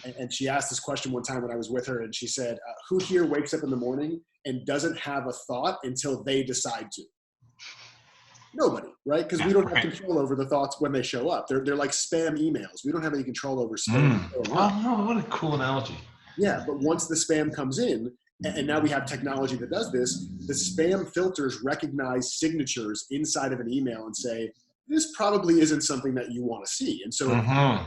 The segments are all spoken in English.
and she asked this question one time when I was with her, and she said, who here wakes up in the morning and doesn't have a thought until they decide to? Nobody, right? Because we don't have control over the thoughts when they show up. They're like spam emails. We don't have any control over spam. Oh, no, what a cool analogy. Yeah, but once the spam comes in, and now we have technology that does this, the spam filters recognize signatures inside of an email and say, this probably isn't something that you want to see. And so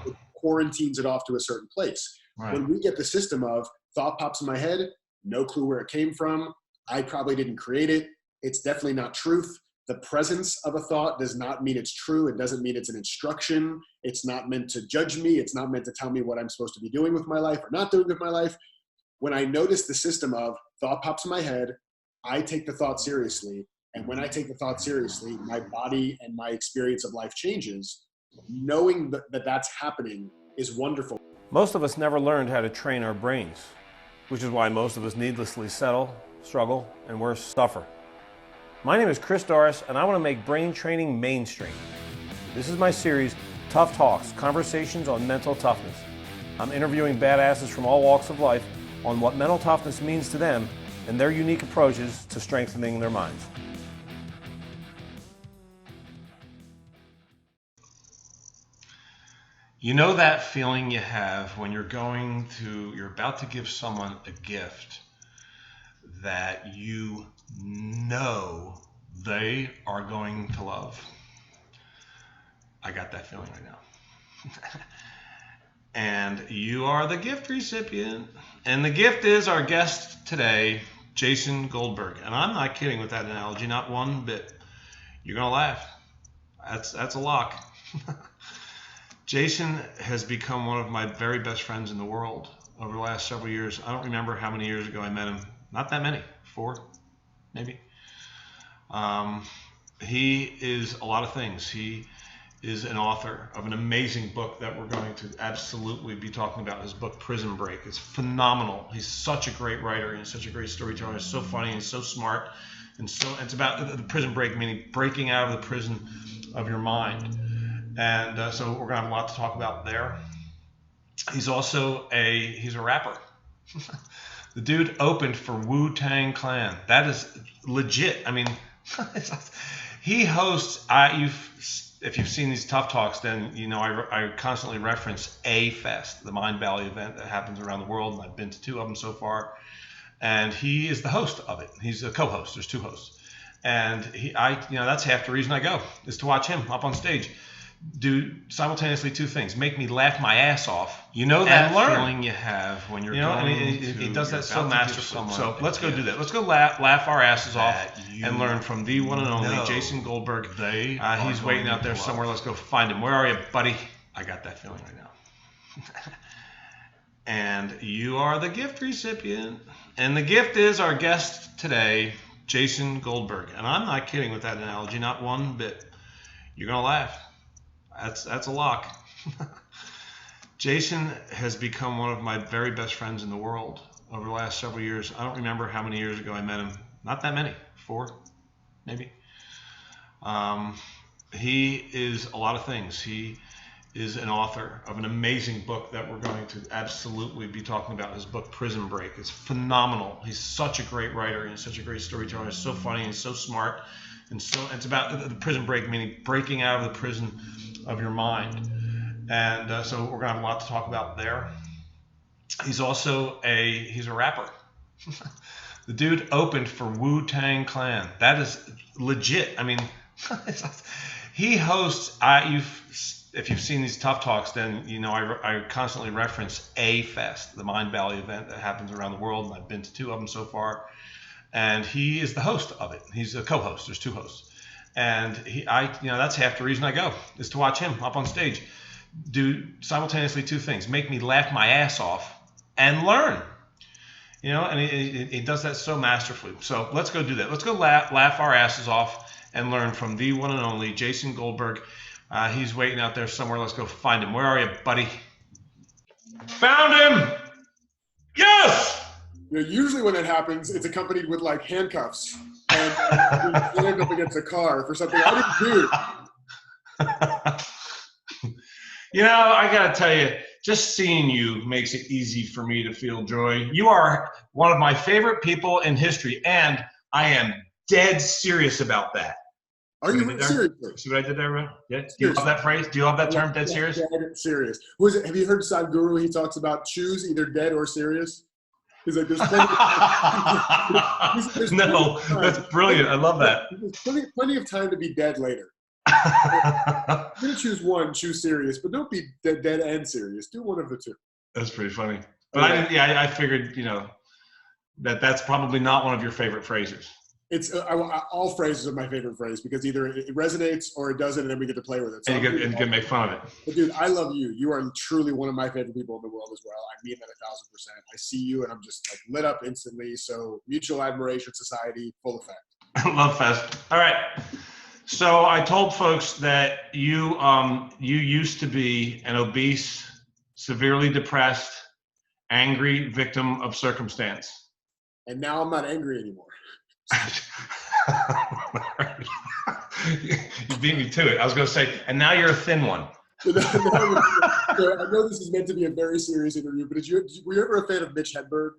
it quarantines it off to a certain place. Right. When we get the system of thought pops in my head, no clue where it came from, I probably didn't create it, it's definitely not truth. The presence of a thought does not mean it's true. It doesn't mean it's an instruction. It's not meant to judge me. It's not meant to tell me what I'm supposed to be doing with my life or not doing with my life. When I notice the system of thought pops in my head, I take the thought seriously. And when I take the thought seriously, my body and my experience of life changes. Knowing that that's happening is wonderful. Most of us never learned how to train our brains, which is why most of us needlessly settle, struggle, and worse, suffer. My name is Chris Doris, and I want to make brain training mainstream. This is my series, Tough Talks, Conversations on Mental Toughness. I'm interviewing badasses from all walks of life on what mental toughness means to them and their unique approaches to strengthening their minds. You know that feeling you have when you're about to give someone a gift that you know they are going to love? I got that feeling right now. And you are the gift recipient. And the gift is our guest today, Jason Goldberg. And I'm not kidding with that analogy, not one bit. You're going to laugh. That's a lock. Jason has become one of my very best friends in the world over the last several years. I don't remember how many years ago I met him. Not that many. 4, maybe. He is a lot of things. He is an author of an amazing book that we're going to absolutely be talking about. His book, Prison Break. It's phenomenal. He's such a great writer and such a great storyteller. He's so funny and so smart. And it's about the prison break, meaning breaking out of the prison of your mind. And so we're going to have a lot to talk about there. He's also he's a rapper. The dude opened for Wu Tang Clan. That is legit. I mean, he hosts, if you've seen these Tough Talks, then you know I constantly reference A-Fest, the Mind Valley event that happens around the world, and I've been to 2 of them so far. And he is the host of it. He's a co-host. There's 2 hosts. And that's half the reason I go, is to watch him up on stage do simultaneously 2 things: make me laugh my ass off, that feeling you have when you're he does that so masterfully. So let's go do that. Let's go laugh our asses off and learn from the one and only Jason Goldberg. He's waiting out there somewhere. Let's go find him. Where are you, buddy? I got that feeling right now. And you are the gift recipient. And the gift is our guest today, Jason Goldberg. And I'm not kidding with that analogy, not one bit. You're going to laugh. That's a lock. Jason has become one of my very best friends in the world over the last several years. I don't remember how many years ago I met him. Not that many. 4, maybe. He is a lot of things. He is an author of an amazing book that we're going to absolutely be talking about. His book, Prison Break. It's phenomenal. He's such a great writer and such a great storyteller. He's so funny and so smart. And so it's about the prison break, meaning breaking out of the prison of your mind. And so we're going to have a lot to talk about there. He's also he's a rapper. The dude opened for Wu Tang Clan. That is legit. I mean, he hosts, if you've seen these Tough Talks, then you know I constantly reference A-Fest, the Mind Valley event that happens around the world, and I've been to 2 of them so far. And he is the host of it. He's a co-host. There's 2 hosts. And that's half the reason I go, is to watch him up on stage do simultaneously 2 things: make me laugh my ass off and learn. And he does that so masterfully. So let's go do that. Let's go laugh our asses off and learn from the one and only Jason Goldberg. He's waiting out there somewhere. Let's go find him. Where are you, buddy? Found him! Yes! Usually when that happens, it's accompanied with like handcuffs and slammed up against a car for something I didn't do. I got to tell you, just seeing you makes it easy for me to feel joy. You are one of my favorite people in history, and I am dead serious about that. Are you really serious? See what I did there, bro? Yeah. Do you love that phrase? Do you love that term, dead serious? Dead serious. Was it? Have you heard Sadhguru? He talks about choose either dead or serious. He's like, there's plenty. No, that's brilliant. I love that. There's plenty of time to be dead later. You're gonna choose one, choose serious, but don't be dead and serious. Do one of the two. That's pretty funny. But I figured, that's probably not one of your favorite phrases. It's all phrases are my favorite phrase because either it resonates or it doesn't, and then we get to play with it. So and you can make fun of it. But dude, I love you. You are truly one of my favorite people in the world as well. I mean that 1,000%. I see you and I'm just like lit up instantly. So mutual admiration society, full effect. Love fest. All right. So I told folks that you used to be an obese, severely depressed, angry victim of circumstance. And now I'm not angry anymore. You beat me to it. I was going to say, and now you're a thin one. I know this is meant to be a very serious interview, but were you ever a fan of Mitch Hedberg,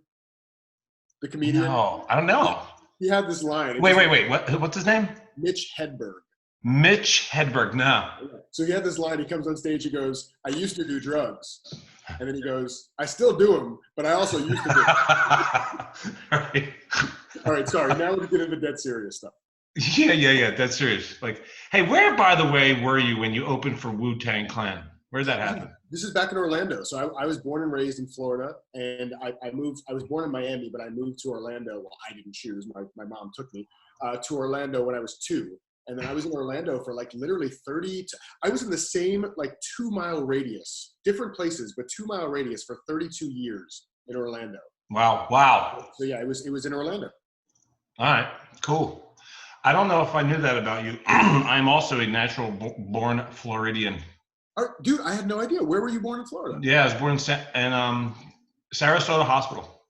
the comedian? No, I don't know. He had this line. Wait. What's his name? Mitch Hedberg. Mitch Hedberg. No. So he had this line. He comes on stage. He goes, "I used to do drugs," and then he goes, "I still do them, but I also used to do them." Right. All right, sorry. Now we're getting into dead serious stuff. Yeah. Dead serious. Like, hey, where, by the way, were you when you opened for Wu Tang Clan? Where did that happen? This is back in Orlando. So I was born and raised in Florida, and I moved. I was born in Miami, but I moved to Orlando. Well, I didn't choose. My mom took me to Orlando when I was 2. And then I was in Orlando for like literally I was in the same like 2-mile radius, different places, but 2-mile radius for 32 years in Orlando. Wow. So yeah, it was in Orlando. All right, cool. I don't know if I knew that about you. I'm also a natural born Floridian. Dude, I had no idea. Where were you born in Florida? Yeah, I was born in Sarasota Hospital.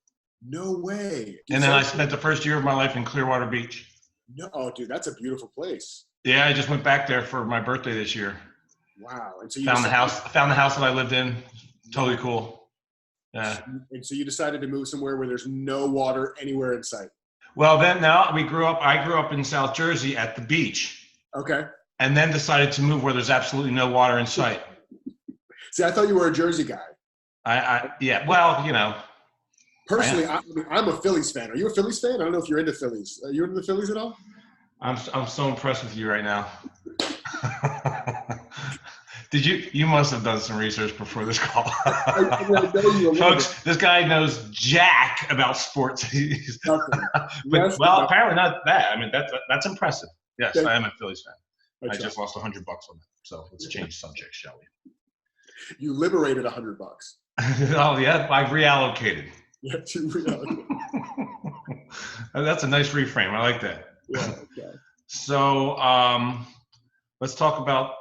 No way. And then I spent the first year of my life in Clearwater Beach. No, dude, that's a beautiful place. Yeah, I just went back there for my birthday this year. Wow. And so you found the house that I lived in. Totally cool. Yeah. And so you decided to move somewhere where there's no water anywhere in sight. Well, I grew up in South Jersey at the beach. Okay. And then decided to move where there's absolutely no water in sight. See, I thought you were a Jersey guy. Yeah, well, Personally, I'm a Phillies fan. Are you a Phillies fan? I don't know if you're into Phillies. Are you into the Phillies at all? I'm so impressed with you right now. You must have done some research before this call. I know you Folks, this guy knows jack about sports. Well, apparently not that. I mean, that's impressive. Yes, I am a Phillies fan. I just lost $100 on that. So let's change subject, shall we? You liberated $100. Oh yeah, I reallocated. Yeah, to reallocate. That's a nice reframe. I like that. Yeah. Okay. So let's talk about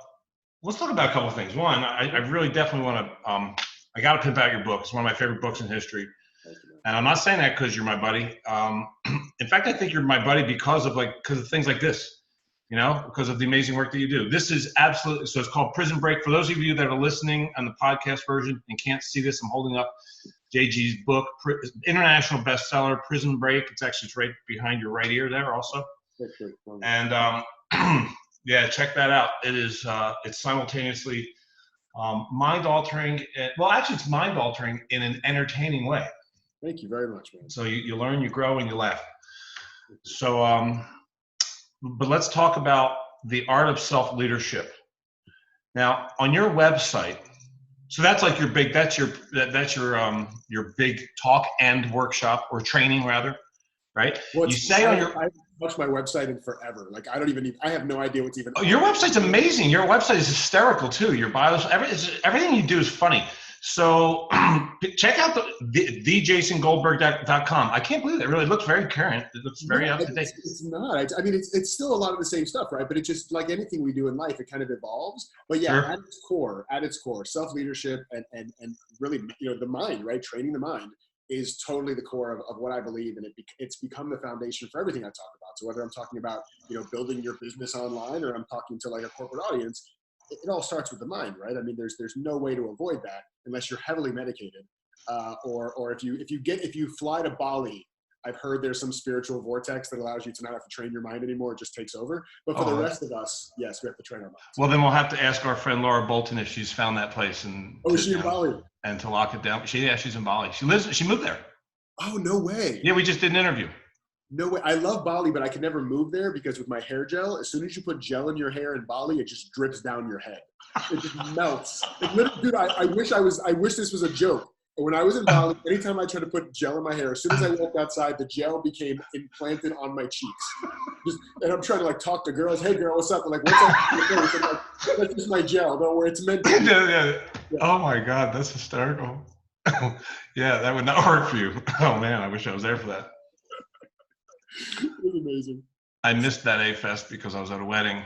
a couple of things. One, I really definitely want to. I got to pimp out your book. It's one of my favorite books in history. And I'm not saying that because you're my buddy. In fact, I think you're my buddy because of things like this. Because of the amazing work that you do. This is absolutely, so it's called Prison Break. For those of you that are listening on the podcast version and can't see this, I'm holding up JG's book, international bestseller, Prison Break. It's right behind your right ear there also. And yeah, check that out. It is, it's simultaneously mind-altering. Well, actually it's mind-altering in an entertaining way. Thank you very much, man. So you learn, you grow, and you laugh. So, but let's talk about the art of self-leadership. Now, on your website, so that's like your big big talk and workshop or training rather, right? Well, you say on your. I've watched my website in forever. Like I have no idea what's even. Oh, your website's amazing. Your website is hysterical too. Your bios, everything you do is funny. So check out the JasonGoldberg.com. I can't believe it. It really looks very current. It looks very up to date. It's not. I mean, it's still a lot of the same stuff, right? But it's just like anything we do in life, it kind of evolves. But yeah, sure. At its core, self-leadership and really, the mind, right? Training the mind is totally the core of what I believe, and it's become the foundation for everything I talk about. So whether I'm talking about, building your business online or I'm talking to like a corporate audience, it all starts with the mind, right? I mean, there's no way to avoid that. unless you're heavily medicated, or if you fly to Bali. I've heard there's some spiritual vortex that allows you to not have to train your mind anymore. It just takes over. But for the rest of us, yes, we have to train our minds. Well, then we'll have to ask our friend Laura Bolton if she's found that place is she in Bali? And to lock it down. She's in Bali. She moved there. Oh, no way. Yeah, we just did an interview. No way. I love Bali, but I can never move there because with my hair gel, as soon as you put gel in your hair in Bali, it just drips down your head. It just melts. Dude, I wish this was a joke. When I was in Bali, anytime I tried to put gel in my hair, as soon as I walked outside, the gel became implanted on my cheeks. And I'm trying to talk to girls. Hey, girl, what's up? They're like, what's up? I'm like, that's just my gel. Don't worry, it's meant to be. Yeah. Oh my God, that's hysterical. Yeah, that would not work for you. Oh man, I wish I was there for that. It was amazing. I missed that A-Fest because I was at a wedding.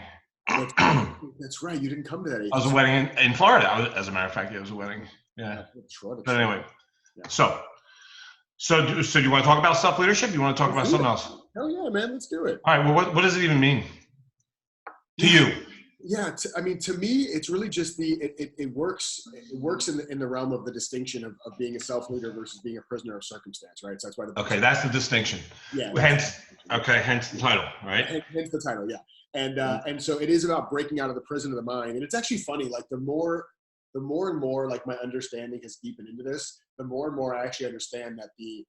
That's right. You didn't come to that A-Fest. I was at a wedding in Florida. As a matter of fact, it was a wedding. Yeah. But anyway, so do you want to talk about self-leadership? You want to talk about something else? Hell yeah, man. Let's do it. All right. Well, what does it even mean to you? Yeah. To me, it's really just it works in the realm of the distinction of being a self-leader versus being a prisoner of circumstance, right? So that's why. That's the distinction. Yeah. Hence the title, right? Hence the title. Yeah. And so it is about breaking out of the prison of the mind. And it's actually funny, the more and more my understanding has deepened into this, the more and more I actually understand that the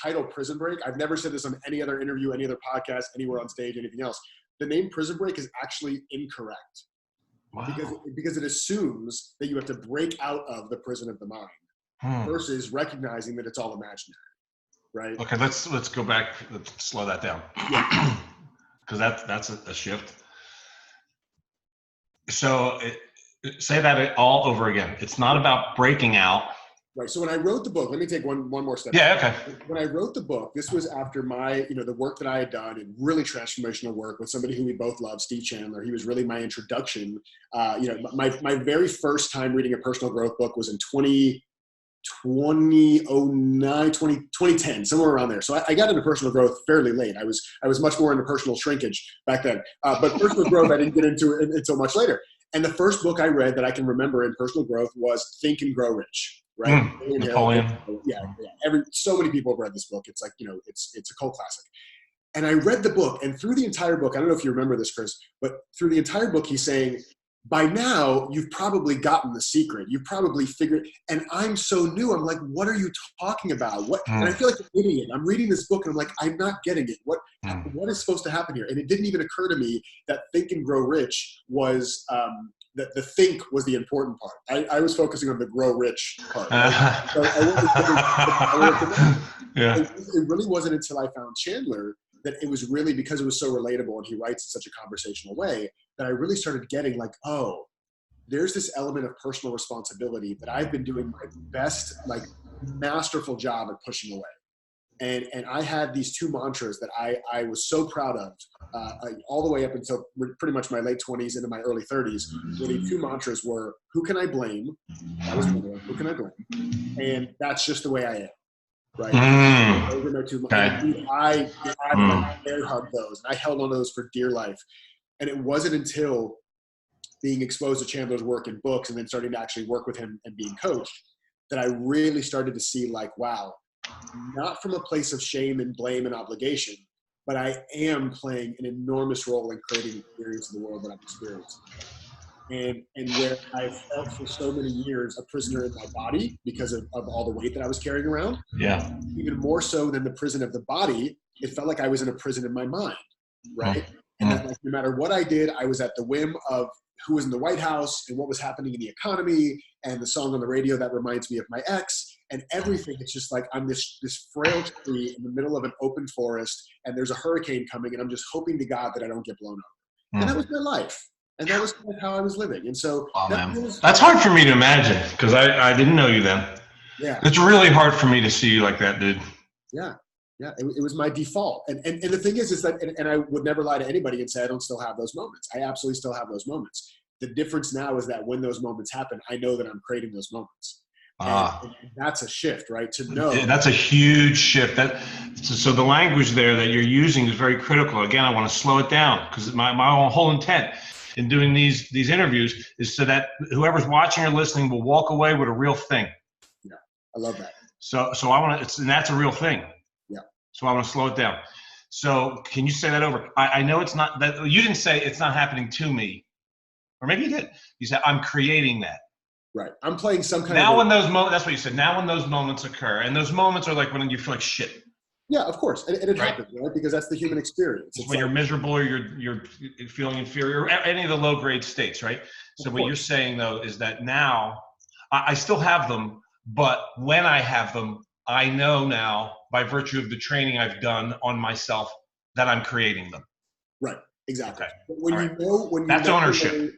title Prison Break, I've never said this on any other interview, any other podcast, anywhere on stage, anything else. The name Prison Break is actually incorrect. Wow. Because it assumes that you have to break out of the prison of the mind versus recognizing that it's all imaginary, right? Okay, let's go back. Let's slow that down. Yeah. Because that's a shift. So say that all over again. It's not about breaking out. Right. So when I wrote the book, let me take one more step. Yeah. Okay. When I wrote the book, this was after my, the work that I had done and really transformational work with somebody who we both love, Steve Chandler. He was really my introduction. My very first time reading a personal growth book was in 2010, somewhere around there. So I got into personal growth fairly late. I was much more into personal shrinkage back then. But personal growth, I didn't get into it until much later. And the first book I read that I can remember in personal growth was Think and Grow Rich. Right? Napoleon. Yeah. So many people have read this book. It's it's a cult classic. And I read the book, and through the entire book, I don't know if you remember this, Chris, but through the entire book, he's saying, by now, you've probably gotten the secret. You've probably figured, and I'm so new. I'm like, what are you talking about? What? And I feel like an idiot. I'm reading this book, and I'm like, I'm not getting it. What is supposed to happen here? And it didn't even occur to me that Think and Grow Rich was that the think was the important part. I was focusing on the grow rich part. Right? So it really wasn't until I found Chandler that it was really, because it was so relatable and he writes in such a conversational way, that I really started getting there's this element of personal responsibility that I've been doing my best, masterful job at pushing away. And I had these two mantras that I was so proud of all the way up until pretty much my late 20s into my early 30s. Where the two mantras were, who can I blame? That was one. Who can I blame? And that's just the way I am. Right? Those are my two mantras. I bear hugged those. And I held on to those for dear life. And it wasn't until being exposed to Chandler's work in books and then starting to actually work with him and being coached that I really started to see wow, not from a place of shame and blame and obligation, but I am playing an enormous role in creating the experience of the world that I've experienced. And where I felt for so many years a prisoner in my body because of all the weight that I was carrying around. Yeah. Even more so than the prison of the body, it felt like I was in a prison in my mind, right? And that no matter what I did, I was at the whim of who was in the White House and what was happening in the economy and the song on the radio that reminds me of my ex and everything. It's just I'm this frail tree in the middle of an open forest and there's a hurricane coming and I'm just hoping to God that I don't get blown over. And that was my life. And that was kind of how I was living. And so that's hard for me to imagine because I didn't know you then. Yeah. It's really hard for me to see you like that, dude. Yeah. Yeah, it was my default. And the thing is that, and I would never lie to anybody and say I don't still have those moments. I absolutely still have those moments. The difference now is that when those moments happen, I know that I'm creating those moments. And that's a shift, right? To know. That's a huge shift. So the language there that you're using is very critical. Again, I want to slow it down because my whole intent in doing these interviews is so that whoever's watching or listening will walk away with a real thing. Yeah, I love that. So I want to, and that's a real thing. Yeah. So I want to slow it down. So can you say that over? I know it's not that you didn't say it's not happening to me, or maybe you did. You said I'm creating that. Right. I'm playing some kind now of. When those moments, that's what you said. Now when those moments occur, and those moments are like when you feel like shit. Yeah, of course, and it happens, right? Because that's the human experience. It's when you're miserable, or you're feeling inferior, or any of the low grade states, right? So what you're saying though is that now I still have them, but when I have them, I know now by virtue of the training I've done on myself that I'm creating them. Right. Exactly. Okay. When that's ownership.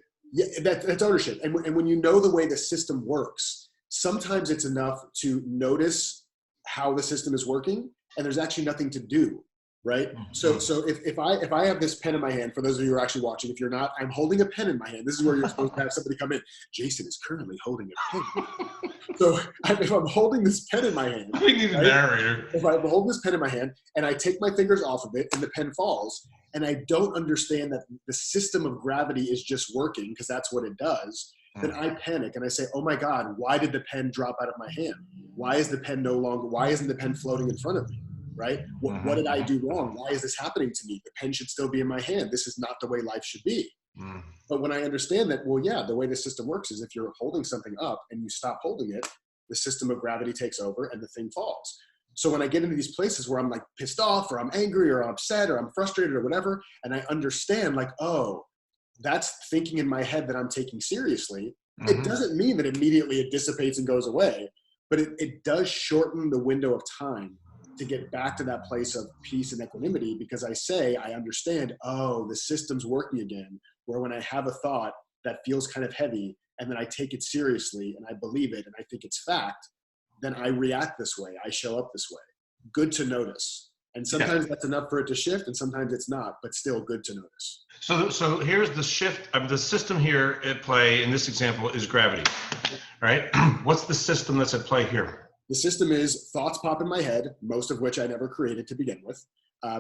That's ownership, and when you know the way the system works, sometimes it's enough to notice how the system is working, and there's actually nothing to do. Right. So if I have this pen in my hand, for those of you who are actually watching, if you're not, I'm holding a pen in my hand. This is where you're supposed to have somebody come in. Jason is currently holding a pen. So if I'm holding this pen in my hand, we need a narrator. If I'm holding this pen in my hand and I take my fingers off of it and the pen falls, and I don't understand that the system of gravity is just working because that's what it does, then I panic and I say, oh my God, why did the pen drop out of my hand? Why is the pen why isn't the pen floating in front of me? Right? What did I do wrong? Why is this happening to me? The pen should still be in my hand. This is not the way life should be. But when I understand that, well, yeah, the way the system works is if you're holding something up and you stop holding it, the system of gravity takes over and the thing falls. So when I get into these places where I'm like pissed off or I'm angry or I'm upset or I'm frustrated or whatever, and I understand like, oh, that's thinking in my head that I'm taking seriously. It doesn't mean that immediately it dissipates and goes away, but it does shorten the window of time to get back to that place of peace and equanimity, because I understand, oh, the system's working again, where when I have a thought that feels kind of heavy and then I take it seriously and I believe it and I think it's fact, then I react this way. I show up this way. Good to notice. And sometimes that's enough for it to shift and sometimes it's not, but still good to notice. So here's the shift. The system here at play in this example is gravity, right? What's the system that's at play here? The system is thoughts pop in my head, most of which I never created to begin with.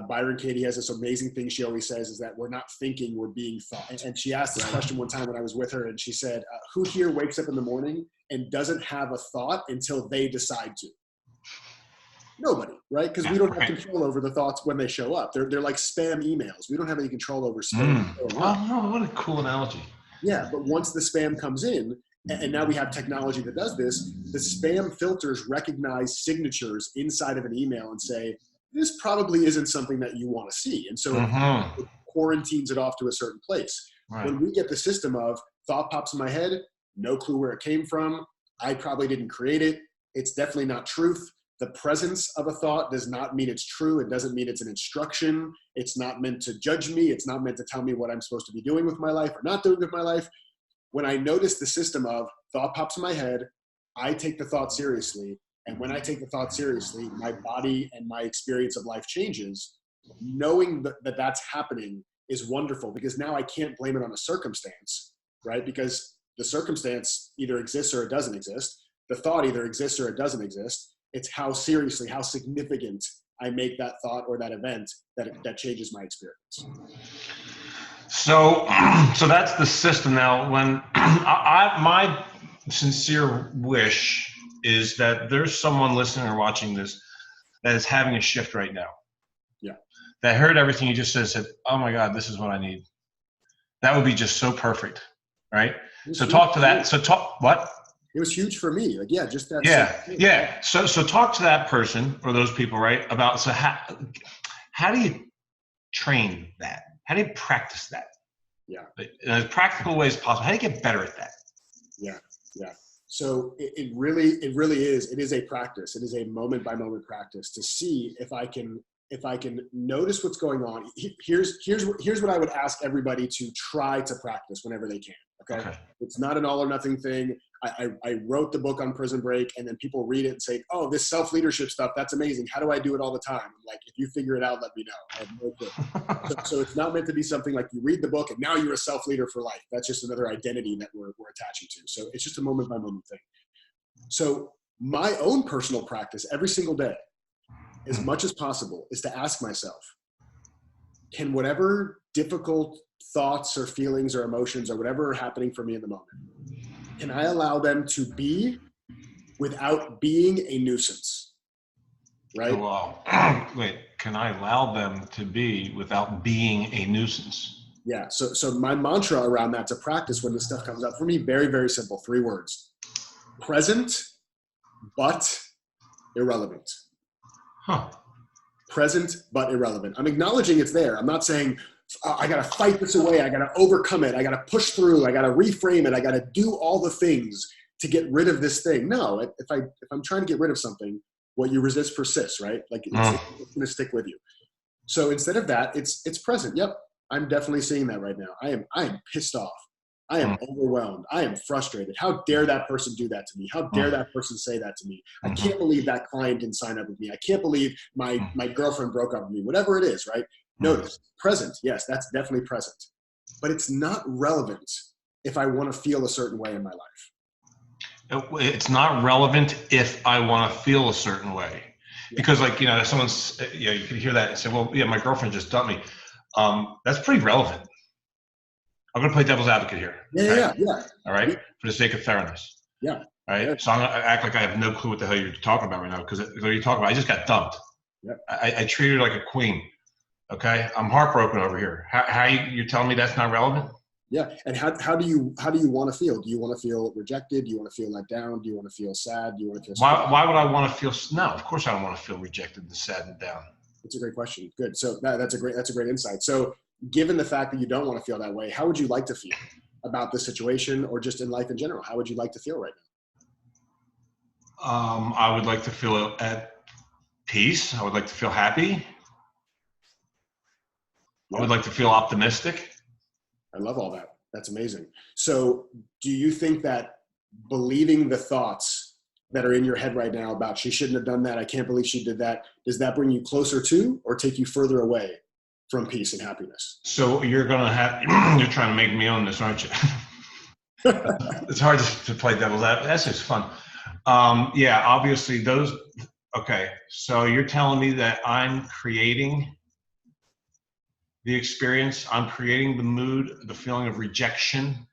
Byron Katie has this amazing thing she always says is that we're not thinking, we're being thought. And she asked this question one time when I was with her and she said, who here wakes up in the morning and doesn't have a thought until they decide to? Nobody, right? Because we don't have control over the thoughts when they show up. They're like spam emails. We don't have any control over spam. Oh, what a cool analogy. Yeah, but once the spam comes in, and now we have technology that does this, the spam filters recognize signatures inside of an email and say, this probably isn't something that you want to see. And so it quarantines it off to a certain place. Right. When we get the system of thought pops in my head, no clue where it came from, I probably didn't create it, it's definitely not truth. The presence of a thought does not mean it's true. It doesn't mean it's an instruction. It's not meant to judge me. It's not meant to tell me what I'm supposed to be doing with my life or not doing with my life. When I notice the system of thought pops in my head, I take the thought seriously. And when I take the thought seriously, my body and my experience of life changes. Knowing that that's happening is wonderful because now I can't blame it on a circumstance, right? Because the circumstance either exists or it doesn't exist. The thought either exists or it doesn't exist. It's how seriously, how significant I make that thought or that event that changes my experience. So that's the system. Now, when my sincere wish is that there's someone listening or watching this that is having a shift right now. Yeah. That heard everything you just said, oh my God, this is what I need. That would be just so perfect, right? So talk to that. So talk, what? It was huge for me. Like, yeah, just that. Yeah. So talk to that person or those people, right? About, so how do you train that? How do you practice that? Yeah. In as practical way as possible. How do you get better at that? Yeah. So it really is. It is a practice. It is a moment by moment practice to see if I can notice what's going on. Here's what I would ask everybody to try to practice whenever they can. Okay. It's not an all or nothing thing. I wrote the book on Prison Break, and then people read it and say, oh, this self-leadership stuff, that's amazing. How do I do it all the time? I'm like, if you figure it out, let me know. I have no clue. So it's not meant to be something like you read the book and now you're a self-leader for life. That's just another identity that we're attaching to. So it's just a moment by moment thing. So my own personal practice every single day, as much as possible, is to ask myself, can whatever difficult thoughts or feelings or emotions or whatever are happening for me in the moment, can I allow them to be without being a nuisance? Right? Well, wait, can I allow them to be without being a nuisance? Yeah. So my mantra around that to practice when this stuff comes up for me, very, very simple. 3 words: present, but irrelevant. Huh. Present, but irrelevant. I'm acknowledging it's there. I'm not saying I got to fight this away. I got to overcome it. I got to push through. I got to reframe it. I got to do all the things to get rid of this thing. No, if I'm trying to get rid of something, what you resist persists, right? Like it's going to stick with you. So instead of that, it's present. Yep. I'm definitely seeing that right now. I am pissed off. I am overwhelmed. I am frustrated. How dare that person do that to me? How dare that person say that to me? I can't believe that client didn't sign up with me. I can't believe my girlfriend broke up with me. Whatever it is, right? Notice, present. Yes, that's definitely present. But it's not relevant if I want to feel a certain way in my life. It's not relevant if I want to feel a certain way. Because like, someone's, you could hear that and say, well, yeah, my girlfriend just dumped me. That's pretty relevant. I'm going to play devil's advocate here. Yeah. All right. For the sake of fairness. Yeah. All right. So I'm going to act like I have no clue what the hell you're talking about right now. Because what are you talking about? I just got dumped. Yep. I treated her like a queen. Okay. I'm heartbroken over here. How you're telling me that's not relevant? Yeah. And how do you want to feel? Do you want to feel rejected? Do you want to feel let down? Do you want to feel sad? Do you want to feel why would I want to feel? No, of course I don't want to feel rejected and sad and down. That's a great question. Good. So that's a great insight. So given the fact that you don't want to feel that way, how would you like to feel about this situation or just in life in general? How would you like to feel right now? I would like to feel at peace. I would like to feel happy. I would like to feel optimistic. I love all that. That's amazing. So do you think that believing the thoughts that are in your head right now about she shouldn't have done that, I can't believe she did that, does that bring you closer to or take you further away from peace and happiness? So you're trying to make me own this, aren't you? It's hard to play devil's advocate. That's just fun. Yeah, obviously okay. So you're telling me that I'm creating the experience, I'm creating the mood, the feeling of rejection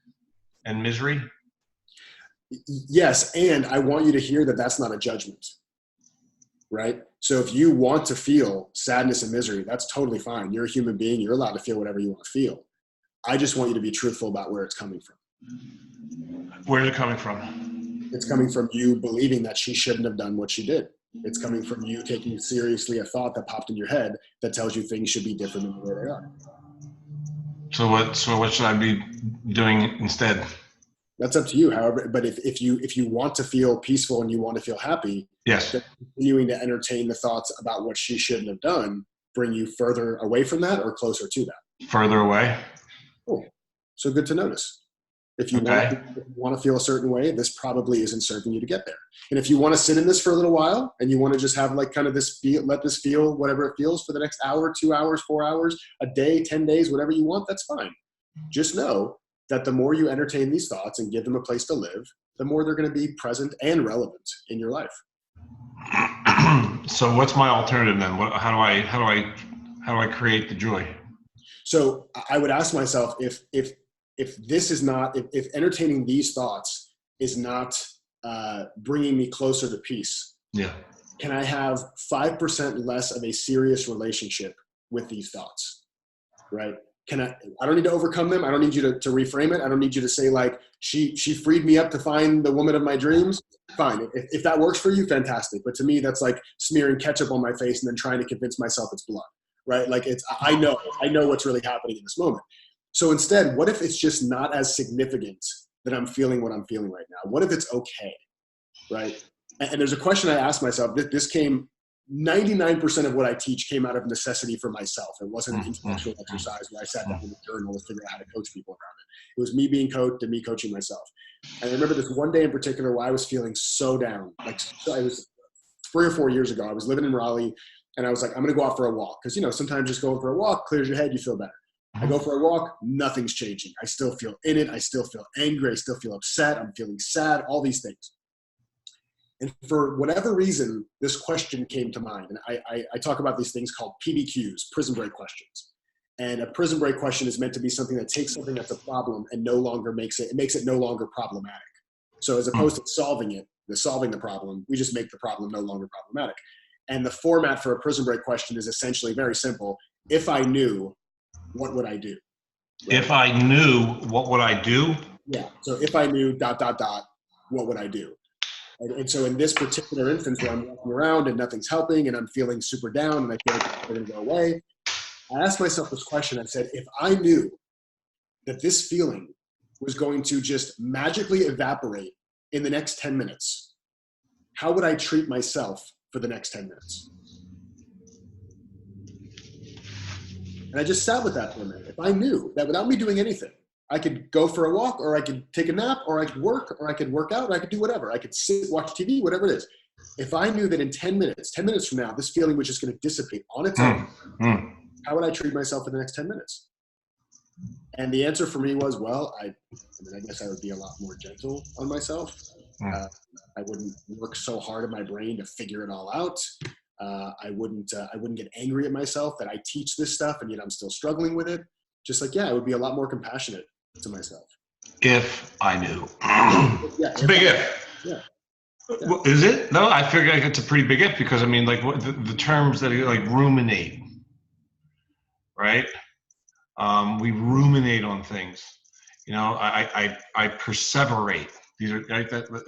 and misery? Yes, and I want you to hear that that's not a judgment, right? So if you want to feel sadness and misery, that's totally fine. You're a human being. You're allowed to feel whatever you want to feel. I just want you to be truthful about where it's coming from. Where's it coming from? It's coming from you believing that she shouldn't have done what she did. It's coming from you taking seriously a thought that popped in your head that tells you things should be different than the way they are. So what should I be doing instead? That's up to you. However, but if you want to feel peaceful and you want to feel happy, yes, then continuing to entertain the thoughts about what she shouldn't have done bring you further away from that or closer to that? Further away. Cool. So good to notice. If you want to feel a certain way, this probably isn't serving you to get there. And if you want to sit in this for a little while and you want to just have like kind of this feel, let this feel whatever it feels for the next hour, 2 hours, 4 hours, a day, 10 days, whatever you want, that's fine. Just know that the more you entertain these thoughts and give them a place to live, the more they're going to be present and relevant in your life. So what's my alternative then? How do I create the joy? So I would ask myself if this is not, if entertaining these thoughts is not bringing me closer to peace, can I have 5% less of a serious relationship with these thoughts, right? I don't need to overcome them. I don't need you to reframe it. I don't need you to say like, she freed me up to find the woman of my dreams. Fine. If that works for you, fantastic. But to me, that's like smearing ketchup on my face and then trying to convince myself it's blood, right? Like I know what's really happening in this moment. So instead, what if it's just not as significant that I'm feeling what I'm feeling right now? What if it's okay, right? And there's a question I asked myself. This came, 99% of what I teach came out of necessity for myself. It wasn't an intellectual exercise where I sat down in the journal to figure out how to coach people around it. It was me being coached and me coaching myself. And I remember this one day in particular where I was feeling so down. Like I was 3 or 4 years ago. I was living in Raleigh and I was like, I'm going to go out for a walk. Because, sometimes just going for a walk clears your head, you feel better. I go for a walk, nothing's changing. I still feel in it. I still feel angry. I still feel upset. I'm feeling sad, all these things. And for whatever reason, this question came to mind. And I talk about these things called PBQs, prison break questions. And a prison break question is meant to be something that takes something that's a problem and makes it no longer problematic. So as opposed to solving the problem, we just make the problem no longer problematic. And the format for a prison break question is essentially very simple. If I knew, what would I do? Right? If I knew, what would I do? Yeah. So if I knew ... what would I do? And so in this particular instance where I'm walking around and nothing's helping and I'm feeling super down and I feel like they're going to go away, I asked myself this question. I said, if I knew that this feeling was going to just magically evaporate in the next 10 minutes, how would I treat myself for the next 10 minutes? And I just sat with that for a minute. If I knew that without me doing anything, I could go for a walk, or I could take a nap, or I could work, or I could work out, or I could do whatever. I could sit, watch TV, whatever it is. If I knew that in 10 minutes from now, this feeling was just going to dissipate on its own, how would I treat myself for the next 10 minutes? And the answer for me was, well, I guess I would be a lot more gentle on myself. I wouldn't work so hard in my brain to figure it all out. I wouldn't get angry at myself that I teach this stuff and yet I'm still struggling with it. Just like, I would be a lot more compassionate to myself. If I knew. It's a big if. Yeah. Well, is it? No, I figure like it's a pretty big if, because I mean, like the terms that are like ruminate, right? We ruminate on things. You know, I perseverate. These are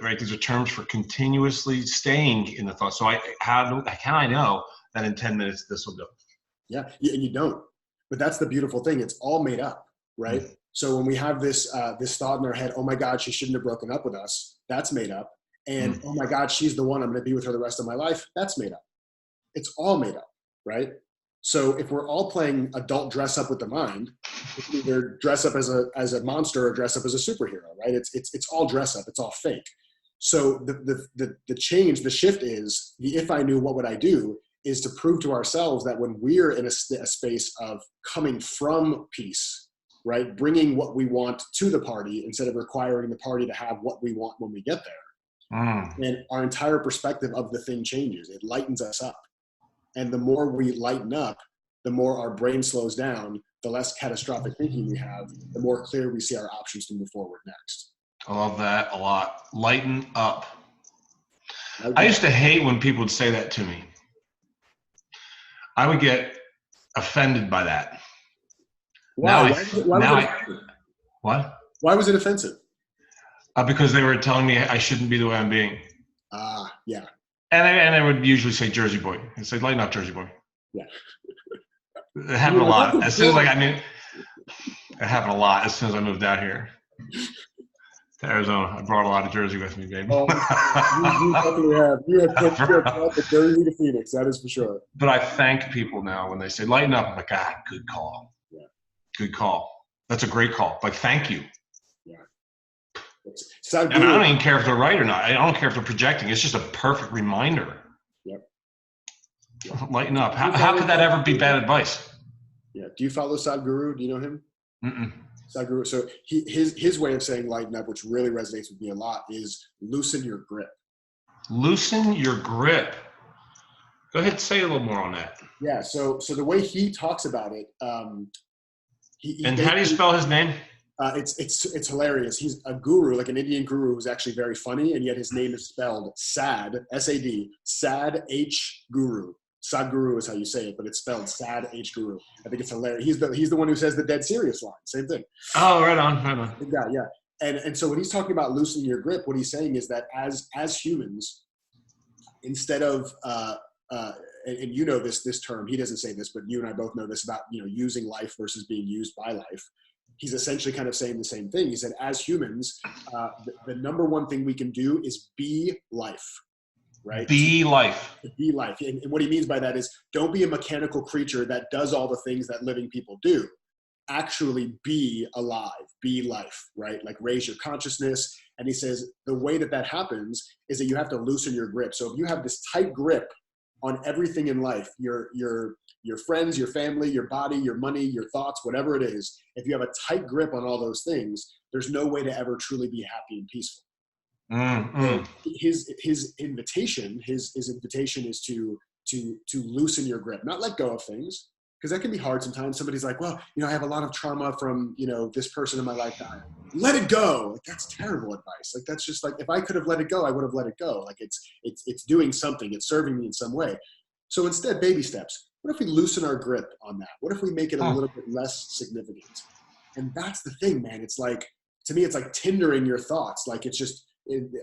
right. These are terms for continuously staying in the thought. So how can I know that in 10 minutes this will go? Yeah, and you don't. But that's the beautiful thing. It's all made up, right? Mm-hmm. So when we have this thought in our head, oh my God, she shouldn't have broken up with us. That's made up. And oh my God, she's the one, I'm going to be with her the rest of my life. That's made up. It's all made up, right? So if we're all playing adult dress up with the mind, it's either dress up as a monster or dress up as a superhero, right? It's all dress up. It's all fake. So the change, the shift is the if I knew, what would I do? Is to prove to ourselves that when we're in a space of coming from peace, right, bringing what we want to the party instead of requiring the party to have what we want when we get there, and our entire perspective of the thing changes. It lightens us up. And the more we lighten up, the more our brain slows down, the less catastrophic thinking we have, the more clear we see our options to move forward next. I love that a lot. Lighten up. I used to hate when people would say that to me. I would get offended by that. Why? What? Why was it offensive? Because they were telling me I shouldn't be the way I'm being. Yeah. And I would usually say Jersey boy. I'd say, lighten up, Jersey boy. Yeah. It happened a lot. It happened a lot as soon as I moved out here to Arizona. I brought a lot of Jersey with me, baby. You definitely have. You have brought the Jersey to Phoenix, that is for sure. But I thank people now when they say, lighten up. I'm like, good call. Yeah. Good call. That's a great call. Like, thank you. Yeah. And I don't even care if they're right or not. I don't care if they're projecting. It's just a perfect reminder. Yep. Lighten up. How could that ever be bad advice? Yeah. Do you follow Sadhguru? Do you know him? Mm-mm. Sadhguru. So his way of saying lighten up, which really resonates with me a lot, is loosen your grip. Loosen your grip. Go ahead, say a little more on that. Yeah. So the way he talks about it, and how do you spell his name? It's hilarious. He's a guru, like an Indian guru who's actually very funny, and yet his name is spelled Sad, S-A-D, Sad H Guru. Sadhguru is how you say it, but it's spelled Sad H Guru. I think it's hilarious. He's the one who says the dead serious line. Same thing. Oh, right on. Big guy, yeah. And so when he's talking about loosening your grip, what he's saying is that as humans, instead of and you know this term, he doesn't say this, but you and I both know this about using life versus being used by life. He's essentially kind of saying the same thing. He said, as humans, the number one thing we can do is be life. Right? Be life. Be life. And what he means by that is don't be a mechanical creature that does all the things that living people do. Actually be alive, be life, right? Like raise your consciousness. And he says the way that happens is that you have to loosen your grip. So if you have this tight grip on everything in life, your friends, your family, your body, your money, your thoughts, whatever it is, if you have a tight grip on all those things, there's no way to ever truly be happy and peaceful. His invitation is to loosen your grip, not let go of things, because that can be hard sometimes. Somebody's like, well, I have a lot of trauma from, this person in my life dying. Let it go. Like, that's terrible advice. Like, that's just like, if I could have let it go, I would have let it go. Like, it's doing something. It's serving me in some way. So instead, baby steps. What if we loosen our grip on that? What if we make it a little bit less significant? And that's the thing, man. It's like, to me, it's like Tindering your thoughts. Like, it's just,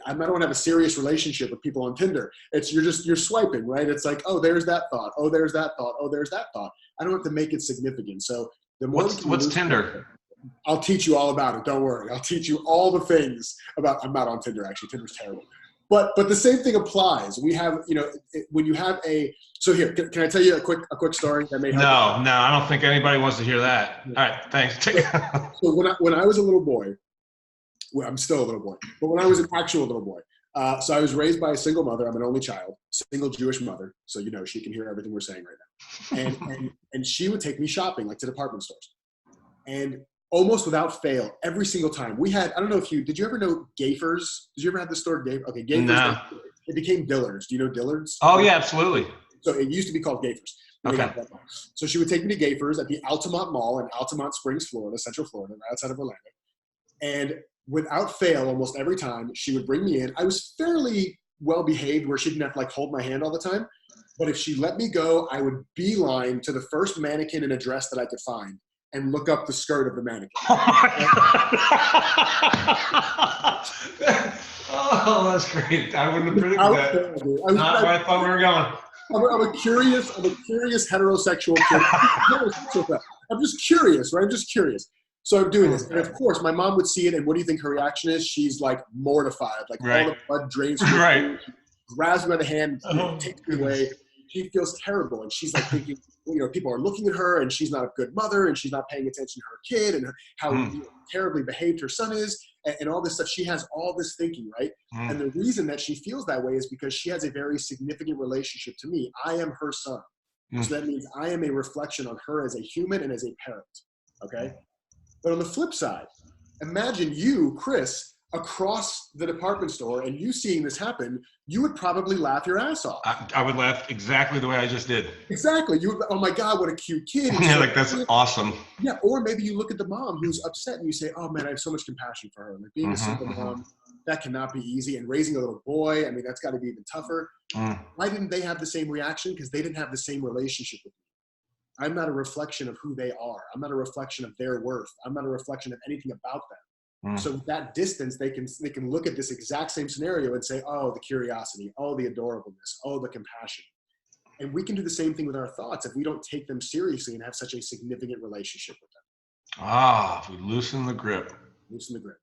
I don't want to have a serious relationship with people on Tinder. You're swiping, right? It's like, oh, there's that thought. Oh, there's that thought. Oh, there's that thought. I don't have to make it significant. So the more what's Tinder? I'll teach you all about it. Don't worry. I'll teach you all the things about, I'm not on Tinder, actually. Tinder's terrible. But the same thing applies. We have, when you have so here, can I tell you a quick story that may help? No, I don't think anybody wants to hear that. All right, thanks. So when I was a little boy, well, I'm still a little boy, but when I was an actual little boy, so I was raised by a single mother. I'm an only child, single Jewish mother. So, she can hear everything we're saying right now. And she would take me shopping, like to department stores. And almost without fail, every single time we had, I don't know if did you ever know Gafers? Did you ever have the store Gafers? Okay, Gafers. No. It became Dillard's. Do you know Dillard's? Oh yeah, absolutely. So it used to be called Gafers. Okay. So she would take me to Gafers at the Altamont Mall in Altamont Springs, Florida, Central Florida, right outside of Orlando. And without fail, almost every time she would bring me in, I was fairly well behaved where she didn't have to like hold my hand all the time. But if she let me go, I would beeline to the first mannequin in a dress that I could find and look up the skirt of the mannequin. Oh my God. Oh, that's great. I wouldn't have predicted that. Not where I thought we were going. I'm a curious heterosexual kid. I'm just curious, right? I'm just curious. So I'm doing this. And of course, my mom would see it. And what do you think her reaction is? She's like mortified. Like all the blood drains from her. Right. Grabs me by the hand, takes me away. She feels terrible. And she's like thinking, people are looking at her and she's not a good mother and she's not paying attention to her kid and how terribly behaved her son is and all this stuff. She has all this thinking, right? And the reason that she feels that way is because she has a very significant relationship to me. I am her son. So that means I am a reflection on her as a human and as a parent, okay? But on the flip side, imagine you, Chris, across the department store and you seeing this happen, you would probably laugh your ass off. I would laugh exactly the way I just did. Exactly. You would, oh my God, what a cute kid. Yeah, like that's awesome. Yeah, or maybe you look at the mom who's upset and you say, oh man, I have so much compassion for her. Like being a single mom, that cannot be easy. And raising a little boy, I mean, that's got to be even tougher. Why didn't they have the same reaction? Because they didn't have the same relationship with me. I'm not a reflection of who they are. I'm not a reflection of their worth. I'm not a reflection of anything about them. So with that distance, they can look at this exact same scenario and say, oh, the curiosity, oh, the adorableness, oh, the compassion. And we can do the same thing with our thoughts if we don't take them seriously and have such a significant relationship with them. If we loosen the grip. Loosen the grip.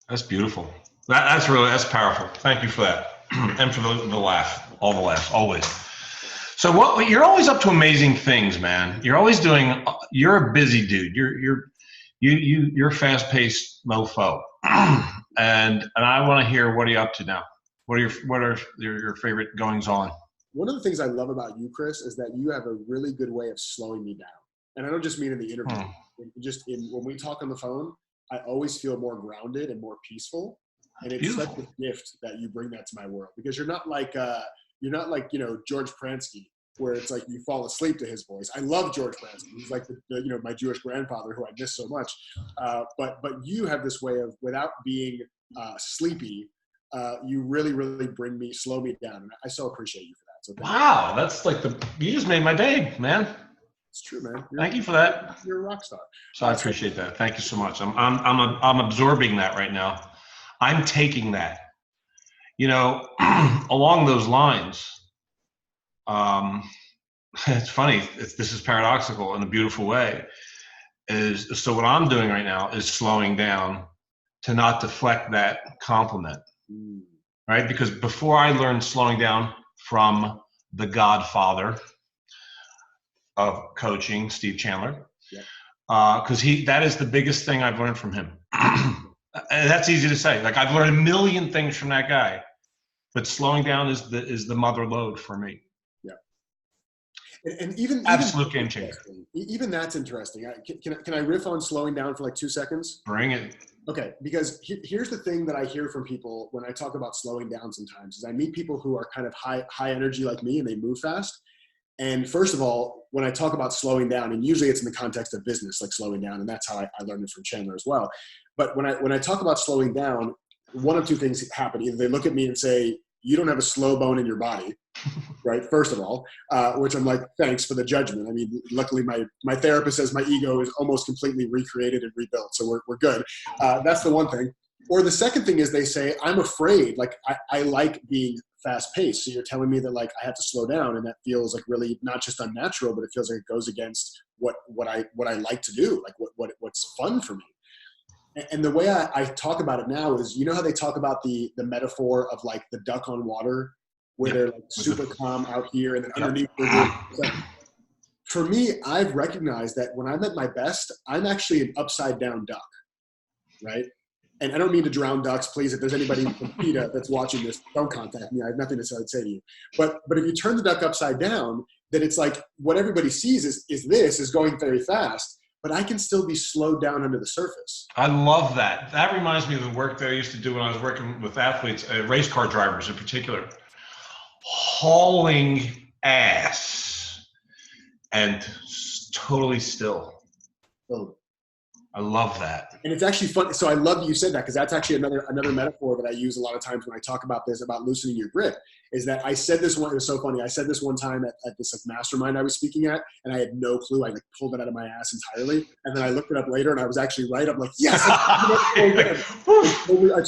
That's beautiful. That's powerful. Thank you for that. And for the laugh, all the laughs, always. So you're always up to amazing things, man. You're a busy dude. You're a fast-paced mofo, and I want to hear, what are you up to now? What are your favorite goings on? One of the things I love about you, Chris, is that you have a really good way of slowing me down. And I don't just mean in the interview, just when we talk on the phone, I always feel more grounded and more peaceful. And it's such a gift that you bring that to my world, because you're not like George Pransky, where it's like you fall asleep to his voice. I love George Pransky. He's like my Jewish grandfather who I miss so much. But you have this way of, without being sleepy, you really, really slow me down. And I so appreciate you for that. So wow, that's like you just made my day, man. It's true, man. Thank you for that. You're a rock star. So I appreciate that. Thank you so much. I'm absorbing that right now. I'm taking that. Along those lines. It's funny. This is paradoxical in a beautiful way. So what I'm doing right now is slowing down to not deflect that compliment, right? Because before I learned slowing down from the godfather of coaching, Steve Chandler, because that is the biggest thing I've learned from him. And that's easy to say. Like, I've learned a million things from that guy, but slowing down is the mother lode for me. And even absolute game changer. Even that's interesting. Can I riff on slowing down for like 2 seconds? Bring it. Okay, because here's the thing that I hear from people when I talk about slowing down sometimes is I meet people who are kind of high energy like me and they move fast. And first of all, when I talk about slowing down, and usually it's in the context of business, like slowing down, and that's how I learned it from Chandler as well. But when I talk about slowing down, one of two things happen. Either they look at me and say, you don't have a slow bone in your body, right? First of all, which I'm like, thanks for the judgment. I mean, luckily my therapist says my ego is almost completely recreated and rebuilt. So we're good. That's the one thing. Or the second thing is they say, I'm afraid, like I like being fast paced. So you're telling me that like I have to slow down, and that feels like really not just unnatural, but it feels like it goes against what I like to do, like what's fun for me. And the way I talk about it now is, you know how they talk about the metaphor of like the duck on water, where they're like super calm out here and then underneath. For me, I've recognized that when I'm at my best, I'm actually an upside down duck, right? And I don't mean to drown ducks, please. If there's anybody from PETA that's watching this, don't contact me. I have nothing to say to you. But if you turn the duck upside down, then it's like what everybody sees is going very fast, but I can still be slowed down under the surface. I love that. That reminds me of the work that I used to do when I was working with athletes, race car drivers in particular, hauling ass and totally still. So, I love that. and it's actually fun. So I love that you said that, because that's actually another metaphor that I use a lot of times when I talk about this, about loosening your grip, is that I said this one, it was so funny. I said this one time at this like mastermind I was speaking at, and I had no clue. I like pulled it out of my ass entirely. And then I looked it up later and I was actually right. I'm like, yes, I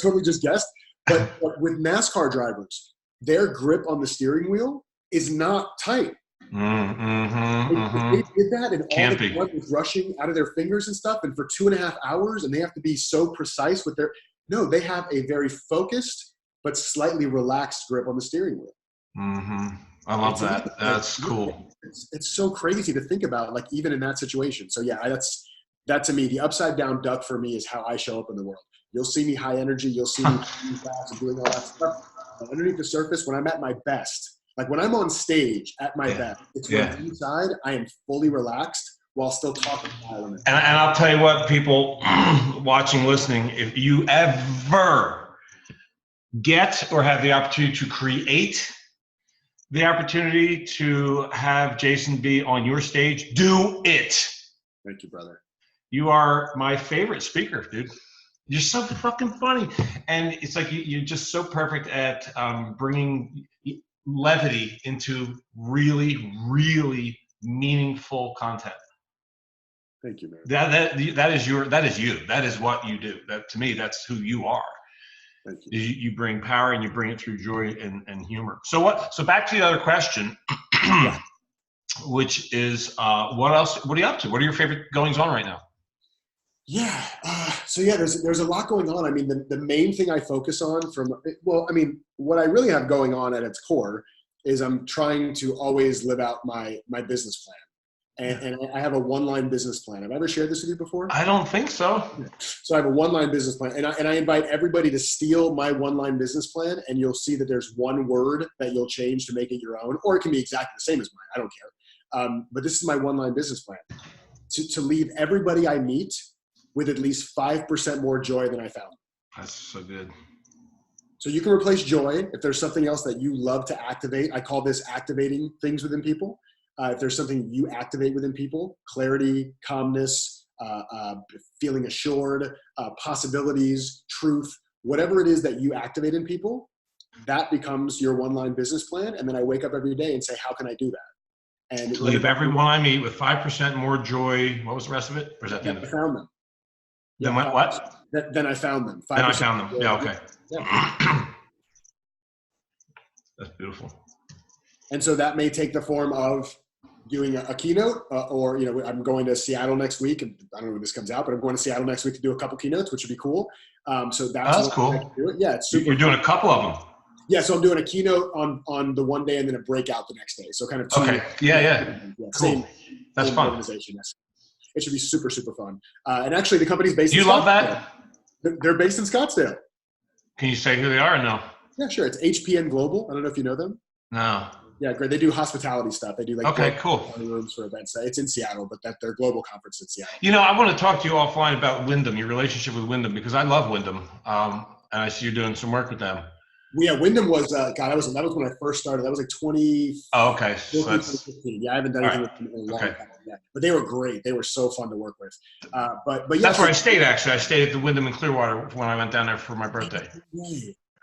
totally just guessed. But with NASCAR drivers, their grip on the steering wheel is not tight. They did that, and all the blood was rushing out of their fingers and stuff, and for 2.5 hours, and they have to be so precise with they have a very focused but slightly relaxed grip on the steering wheel. I love that. That's cool. It's so crazy to think about, like, even in that situation. So yeah, that to me, the upside down duck for me is how I show up in the world. You'll see me high energy, you'll see me fast and doing all that stuff. But underneath the surface, when I'm at my best, like when I'm on stage at my best, it's when inside I am fully relaxed while still talking. And I'll tell you what, people watching, listening, if you ever get or have the opportunity to create the opportunity to have Jason be on your stage, do it. Thank you, brother. You are my favorite speaker, dude. You're so fucking funny. And it's like you're just so perfect at bringing levity into really, really meaningful content. Thank you, man. That is you. That is what you do. That, to me, that's who you are. Thank you. You bring power, and you bring it through joy and humor. So back to the other question, which is what else? What are you up to? What are your favorite goings on right now? Yeah. There's a lot going on. I mean, the main thing I focus on what I really have going on at its core is I'm trying to always live out my business plan. And I have a one-line business plan. Have I ever shared this with you before? I don't think so. So I have a one-line business plan. And I invite everybody to steal my one-line business plan, and you'll see that there's one word that you'll change to make it your own, or it can be exactly the same as mine. I don't care. But this is my one-line business plan. To leave everybody I meet with at least 5% more joy than I found. That's so good. So you can replace joy if there's something else that you love to activate. I call this activating things within people. If there's something you activate within people, clarity, calmness, feeling assured, possibilities, truth, whatever it is that you activate in people, that becomes your one-line business plan. And then I wake up every day and say, how can I do that? And leave everyone I meet with 5% more joy. What was the rest of it? Or is that the end of it? I found them. Then what? Then I found them. Then I found them. Yeah, okay. Yeah. That's beautiful. And so that may take the form of doing a keynote, or I'm going to Seattle next week. And I don't know when this comes out, but I'm going to Seattle next week to do a couple keynotes, which would be cool. So that's cool. Yeah, it's super. You're doing a couple of them. Yeah, so I'm doing a keynote on the one day and then a breakout the next day. So kind of two. Okay. Yeah. Cool. That's fun. Organization. Yes. It should be super, super fun. And actually, the company's based in Scottsdale. You love that? They're based in Scottsdale. Can you say who they are or no? Yeah, sure. It's HPN Global. I don't know if you know them. No. Yeah, great. They do hospitality stuff. They do cool rooms for events. It's in Seattle, but their global conference in Seattle. I want to talk to you offline about Wyndham, your relationship with Wyndham, because I love Wyndham, and I see you're doing some work with them. Yeah, Wyndham was God. That was when I first started. That was like 20. Oh, okay. So 2015. Yeah, I haven't done anything with them in a long time yet. But they were great. They were so fun to work with. But yeah, that's where I stayed. Actually, I stayed at the Wyndham in Clearwater when I went down there for my birthday.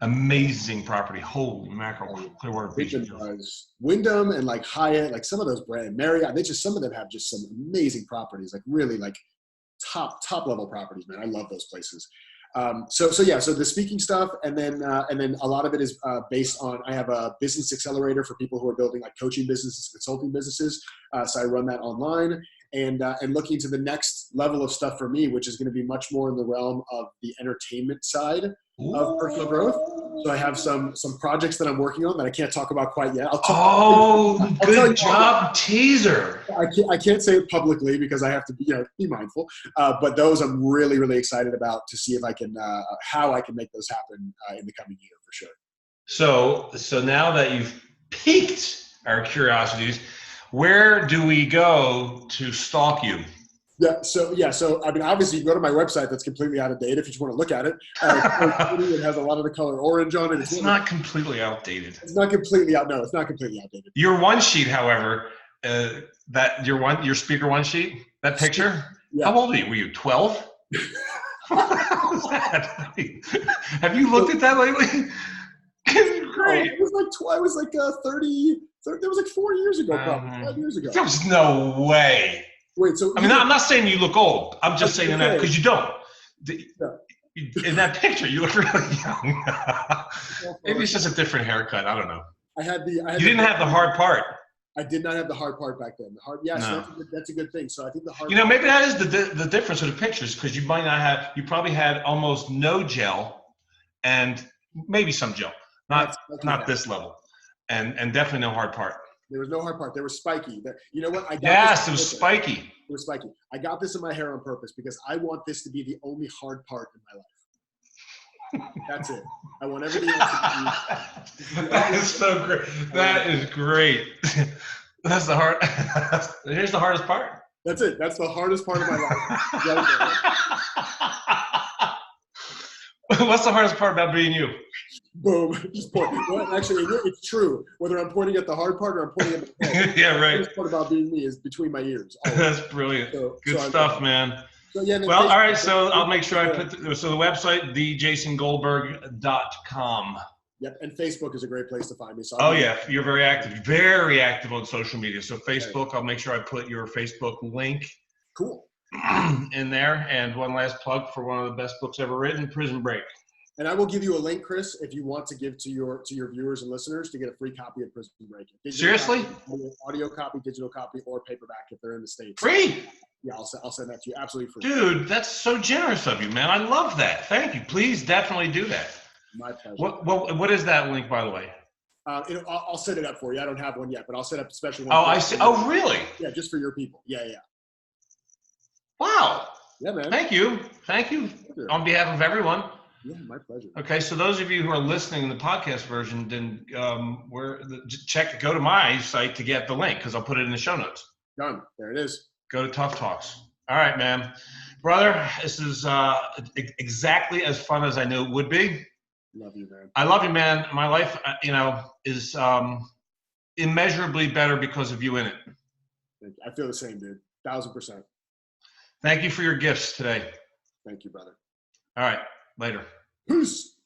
Amazing property. Holy mackerel! Clearwater Beach. Wyndham and like Hyatt, like some of those brands, Marriott. Some of them have just some amazing properties. Like really like top level properties, man. I love those places. So the speaking stuff, and then a lot of it is based on, I have a business accelerator for people who are building like coaching businesses, consulting businesses. So I run that online, and looking to the next level of stuff for me, which is going to be much more in the realm of the entertainment side of personal growth. So I have some projects that I'm working on that I can't talk about quite yet. Good job, teaser. I can't say it publicly because I have to be mindful. But those I'm really, really excited about to see if I can how I can make those happen in the coming year for sure. So now that you've piqued our curiosities, where do we go to stalk you? So I mean, obviously you can go to my website that's completely out of date if you just want to look at it. It has a lot of the color orange on it. It's not completely outdated. It's not completely it's not completely outdated. Your one sheet, however, your speaker one sheet, that picture. Yeah. How old are you? Were you 12? What was that? Have you looked at that lately? Great. It was like 30. That was like 4 years ago, probably 5 years ago. There was no way. Wait, so I mean, I'm not saying you look old. I'm just saying that because you don't. In that picture, you look really young. Maybe it's just a different haircut. I don't know. You didn't have the hard part. I did not have the hard part back then. So that's a good thing. So I think the hard. Maybe that is the difference with the pictures, because you might not have. You probably had almost no gel, and maybe some gel, not this level, and definitely no hard part. There was no hard part. They were spiky. You know what? It was spiky. It was spiky. I got this in my hair on purpose because I want this to be the only hard part in my life. That's it. I want everything else to be. That is so great. That is great. That's the hard. Here's the hardest part. That's it. That's the hardest part of my life. What's the hardest part about being you? Boom. Just point. Well, actually, it's true. Whether I'm pointing at the hard part or I'm pointing at the head. Yeah, right. The hardest part about being me is between my ears. That's brilliant. Good stuff, man. So, yeah, well, all right. So I'll make sure I put the website, thejasongoldberg.com. Yep, and Facebook is a great place to find me. So you're very active on social media. So Facebook, I'll make sure I put your Facebook link. Cool. In there. And one last plug for one of the best books ever written, Prison Break. And I will give you a link, Chris, if you want to give to your viewers and listeners to get a free copy of Prison Break. Seriously? Audio copy, digital copy, or paperback if they're in the States. Free? Yeah, I'll send that to you. Absolutely free. Dude, that's so generous of you, man. I love that. Thank you. Please definitely do that. My pleasure. What is that link, by the way? I'll set it up for you. I don't have one yet, but I'll set up a special one. Oh, I see. Oh, really? Yeah, just for your people. Yeah. Wow. Yeah, man. Thank you. On behalf of everyone. Yeah, my pleasure. Okay, so those of you who are listening in the podcast version, then go to my site to get the link, because I'll put it in the show notes. Done. There it is. Go to Tough Talks. All right, man. Brother, this is exactly as fun as I knew it would be. Love you, man. I love you, man. My life, is immeasurably better because of you in it. Thank you. I feel the same, dude. 1,000%. Thank you for your gifts today. Thank you, brother. All right. Later. Peace.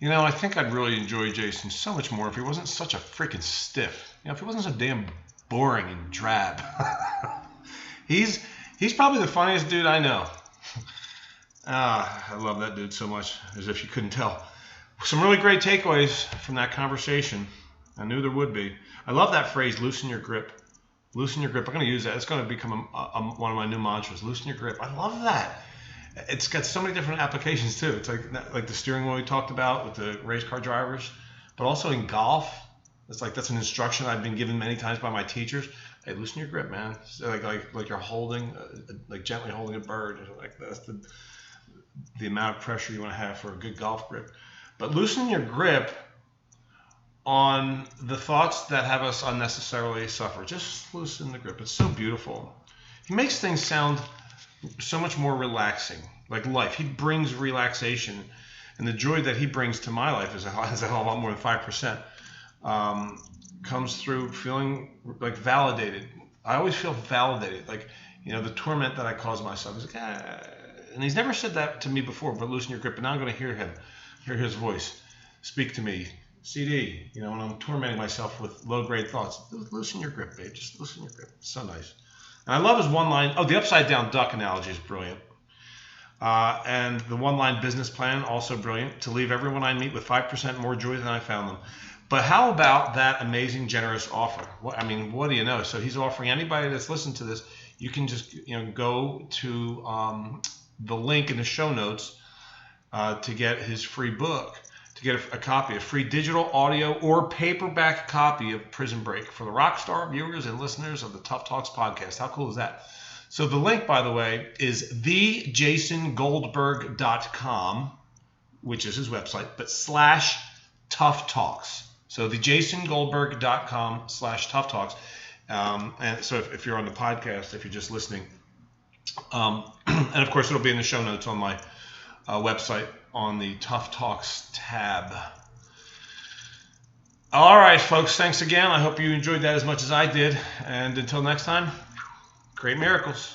I think I'd really enjoy Jason so much more if he wasn't such a freaking stiff. If he wasn't so damn boring and drab. He's probably the funniest dude I know. I love that dude so much, as if you couldn't tell. Some really great takeaways from that conversation. I knew there would be. I love that phrase, loosen your grip. Loosen your grip. I'm going to use that. It's going to become one of my new mantras. Loosen your grip. I love that. It's got so many different applications too. It's like the steering wheel we talked about with the race car drivers, but also in golf. That's an instruction I've been given many times by my teachers. Hey, loosen your grip, man. So like you're holding, gently holding a bird. That's the amount of pressure you want to have for a good golf grip. But loosen your grip on the thoughts that have us unnecessarily suffer. Just loosen the grip. It's so beautiful. He makes things sound so much more relaxing, like life. He brings relaxation And the joy that he brings to my life is a hell of a lot more than 5%. Comes through feeling like validated. I always feel validated. Like, the torment that I cause myself. He's like, and he's never said that to me before, but loosen your grip. But now I'm going to hear his voice speak to me. CD, when I'm tormenting myself with low-grade thoughts. Loosen your grip, babe. Just loosen your grip. It's so nice. And I love his one line. Oh, the upside-down duck analogy is brilliant. And the one-line business plan, also brilliant. To leave everyone I meet with 5% more joy than I found them. But how about that amazing, generous offer? What do you know? So he's offering anybody that's listened to this, you can just go to the link in the show notes to get his free book, to get a copy, a free digital, audio, or paperback copy of Prison Break for the Rockstar viewers and listeners of the Tough Talks podcast. How cool is that? So the link, by the way, is thejasongoldberg.com, which is his website, but /Tough Talks. So thejasongoldberg.com/Tough Talks. And so if you're on the podcast, if you're just listening, and of course it'll be in the show notes on my website on the Tough Talks tab. All right, folks, thanks again. I hope you enjoyed that as much as I did. And until next time, great miracles.